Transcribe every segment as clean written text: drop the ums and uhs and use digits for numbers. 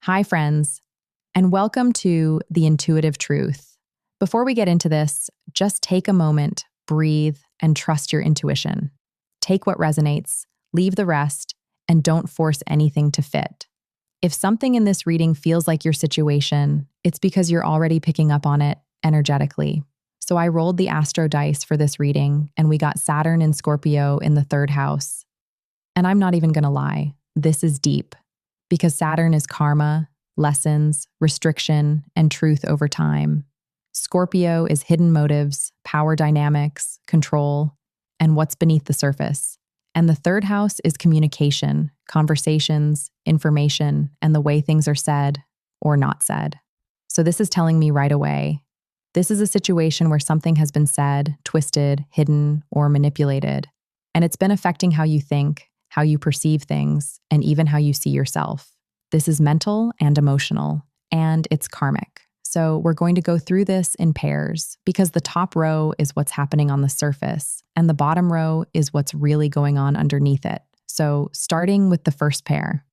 Hi, friends, and welcome to The Intuitive Truth. Before we get into this, just take a moment, breathe, and trust your intuition. Take what resonates, leave the rest, and don't force anything to fit. If something in this reading feels like your situation, it's because you're already picking up on it energetically. So I rolled the astro dice for this reading, and we got Saturn and Scorpio in the third house. And I'm not even gonna lie, this is deep. Because Saturn is karma, lessons, restriction, and truth over time. Scorpio is hidden motives, power dynamics, control, and what's beneath the surface. And the third house is communication, conversations, information, and the way things are said or not said. So this is telling me right away, this is a situation where something has been said, twisted, hidden, or manipulated. And it's been affecting how you think, how you perceive things, and even how you see yourself. This is mental and emotional, and it's karmic. So we're going to go through this in pairs because the top row is what's happening on the surface, and the bottom row is what's really going on underneath it. So starting with the first pair.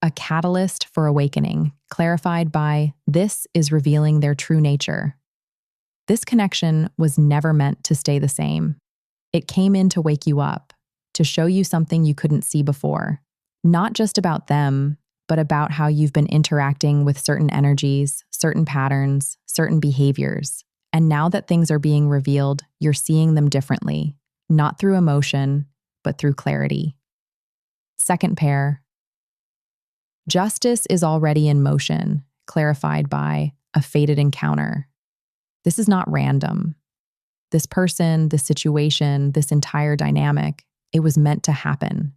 A catalyst for awakening, clarified by this is revealing their true nature. This connection was never meant to stay the same. It came in to wake you up, to show you something you couldn't see before. Not just about them, but about how you've been interacting with certain energies, certain patterns, certain behaviors. And now that things are being revealed, you're seeing them differently, not through emotion, but through clarity. Second pair. Justice is already in motion, clarified by a fated encounter. This is not random. This person, this situation, this entire dynamic, it was meant to happen,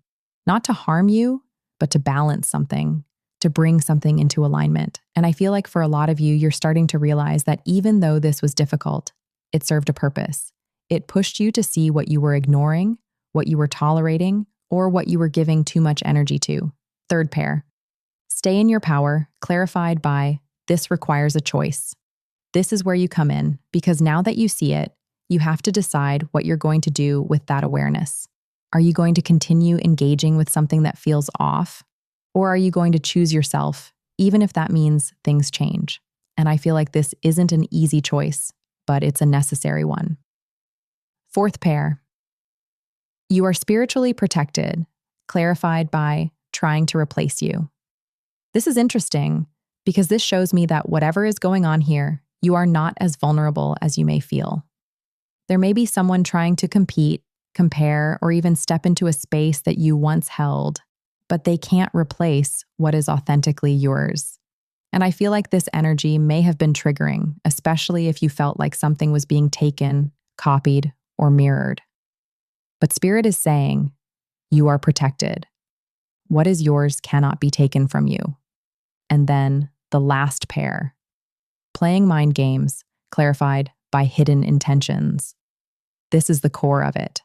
not to harm you, but to balance something, to bring something into alignment. And I feel like for a lot of you, you're starting to realize that even though this was difficult, it served a purpose. It pushed you to see what you were ignoring, what you were tolerating, or what you were giving too much energy to. Third pair. Stay in your power, clarified by this requires a choice. This is where you come in, because now that you see it, you have to decide what you're going to do with that awareness. Are you going to continue engaging with something that feels off? Or are you going to choose yourself, even if that means things change? And I feel like this isn't an easy choice, but it's a necessary one. Fourth pair. You are spiritually protected, clarified by trying to replace you. This is interesting because this shows me that whatever is going on here, you are not as vulnerable as you may feel. There may be someone trying to compete, compare, or even step into a space that you once held, but they can't replace what is authentically yours. And I feel like this energy may have been triggering, especially if you felt like something was being taken, copied, or mirrored. But Spirit is saying, you are protected. What is yours cannot be taken from you. And then the last pair. Playing mind games, clarified by hidden intentions. This is the core of it.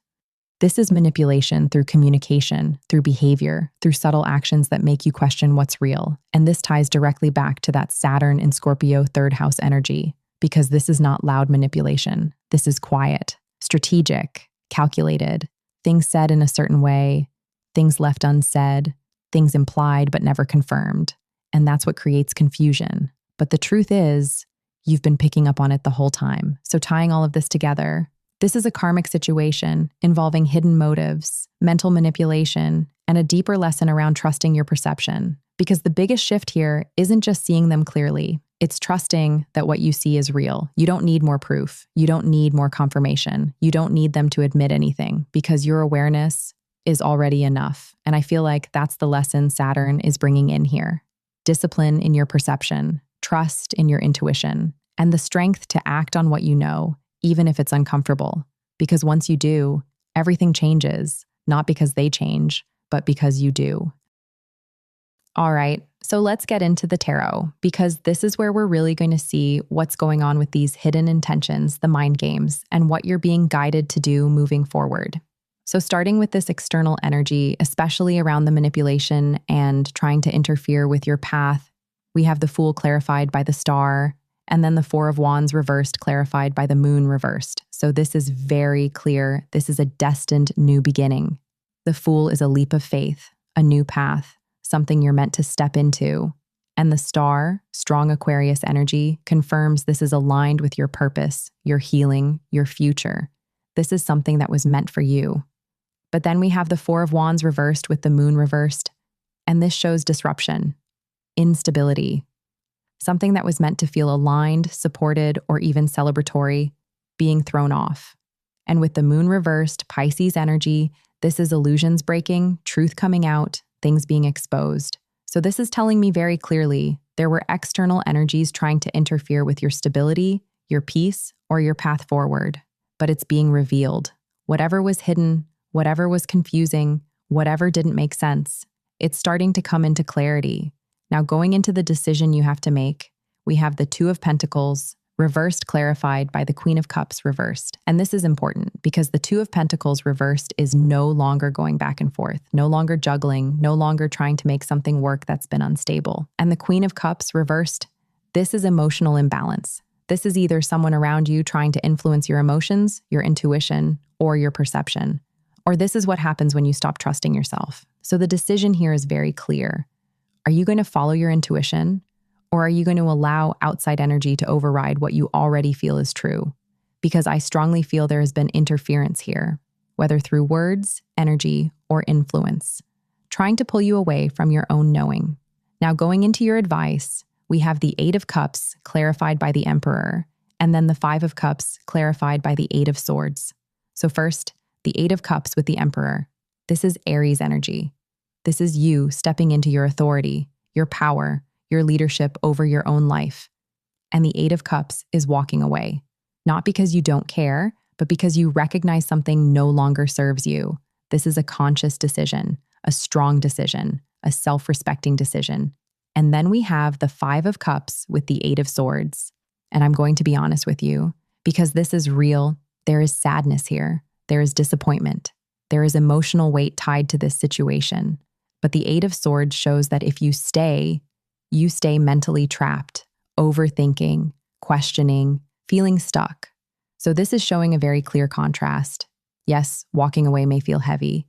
This is manipulation through communication, through behavior, through subtle actions that make you question what's real. And this ties directly back to that Saturn in Scorpio third house energy, because this is not loud manipulation. This is quiet, strategic, calculated, things said in a certain way, things left unsaid, things implied but never confirmed. And that's what creates confusion. But the truth is, you've been picking up on it the whole time. So tying all of this together, this is a karmic situation involving hidden motives, mental manipulation, and a deeper lesson around trusting your perception. Because the biggest shift here isn't just seeing them clearly, it's trusting that what you see is real. You don't need more proof. You don't need more confirmation. You don't need them to admit anything because your awareness is already enough. And I feel like that's the lesson Saturn is bringing in here. Discipline in your perception, trust in your intuition, and the strength to act on what you know, even if it's uncomfortable. Because once you do, everything changes, not because they change, but because you do. All right, so let's get into the tarot, because this is where we're really going to see what's going on with these hidden intentions, the mind games, and what you're being guided to do moving forward. So starting with this external energy, especially around the manipulation and trying to interfere with your path, we have the Fool clarified by the Star, and then the Four of Wands reversed, clarified by the Moon reversed. So this is very clear. This is a destined new beginning. The Fool is a leap of faith, a new path, something you're meant to step into, And the star, strong Aquarius energy, confirms this is aligned with your purpose, your healing, your future. This is something that was meant for you. But then we have the Four of Wands reversed with the Moon reversed, and this shows disruption, instability, something that was meant to feel aligned, supported, or even celebratory, being thrown off. And with the Moon reversed, Pisces energy, this is illusions breaking, truth coming out, things being exposed. So this is telling me very clearly there were external energies trying to interfere with your stability, your peace, or your path forward. But it's being revealed. Whatever was hidden, whatever was confusing, whatever didn't make sense, it's starting to come into clarity. Now, going into the decision you have to make, we have the Two of Pentacles, reversed clarified by the Queen of Cups reversed. And this is important because the Two of Pentacles reversed is no longer going back and forth, no longer juggling, no longer trying to make something work that's been unstable. And the Queen of Cups reversed, this is emotional imbalance. This is either someone around you trying to influence your emotions, your intuition, or your perception. Or this is what happens when you stop trusting yourself. So the decision here is very clear. Are you going to follow your intuition? Or are you going to allow outside energy to override what you already feel is true? Because I strongly feel there has been interference here, whether through words, energy, or influence, trying to pull you away from your own knowing. Now, going into your advice, we have the Eight of Cups clarified by the Emperor, and then the Five of Cups clarified by the Eight of Swords. So first, the Eight of Cups with the Emperor. This is Aries energy. This is you stepping into your authority, your power, your leadership over your own life. And the Eight of Cups is walking away, not because you don't care, but because you recognize something no longer serves you. This is a conscious decision, a strong decision, a self-respecting decision. And then we have the Five of Cups with the Eight of Swords. And I'm going to be honest with you, because this is real, there is sadness here, there is disappointment, there is emotional weight tied to this situation. But the Eight of Swords shows that if you stay mentally trapped, overthinking, questioning, feeling stuck. So this is showing a very clear contrast. Yes, walking away may feel heavy,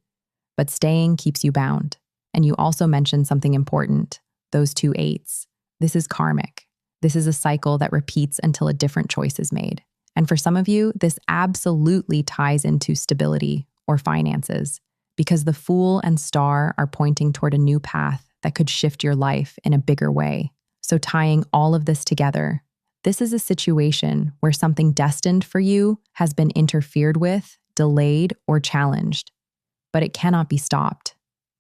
but staying keeps you bound. And you also mentioned something important, those two eights. This is karmic. This is a cycle that repeats until a different choice is made. And for some of you, this absolutely ties into stability or finances, because the Fool and Star are pointing toward a new path that could shift your life in a bigger way. So tying all of this together, this is a situation where something destined for you has been interfered with, delayed, or challenged. But it cannot be stopped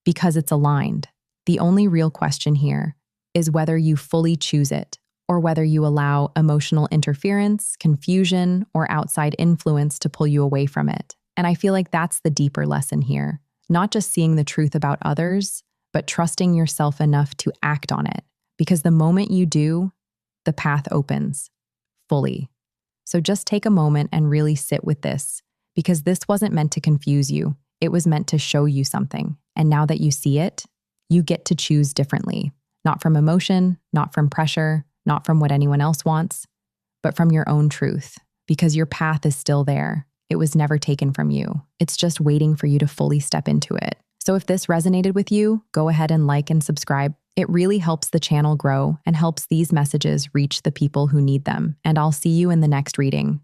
because it's aligned. The only real question here is whether you fully choose it or whether you allow emotional interference, confusion, or outside influence to pull you away from it. And I feel like that's the deeper lesson here. Not just seeing the truth about others, but trusting yourself enough to act on it. Because the moment you do, the path opens fully. So just take a moment and really sit with this, because this wasn't meant to confuse you. It was meant to show you something. And now that you see it, you get to choose differently. Not from emotion, not from pressure, not from what anyone else wants, but from your own truth. Because your path is still there. It was never taken from you. It's just waiting for you to fully step into it. So if this resonated with you, go ahead and like and subscribe. It really helps the channel grow and helps these messages reach the people who need them. And I'll see you in the next reading.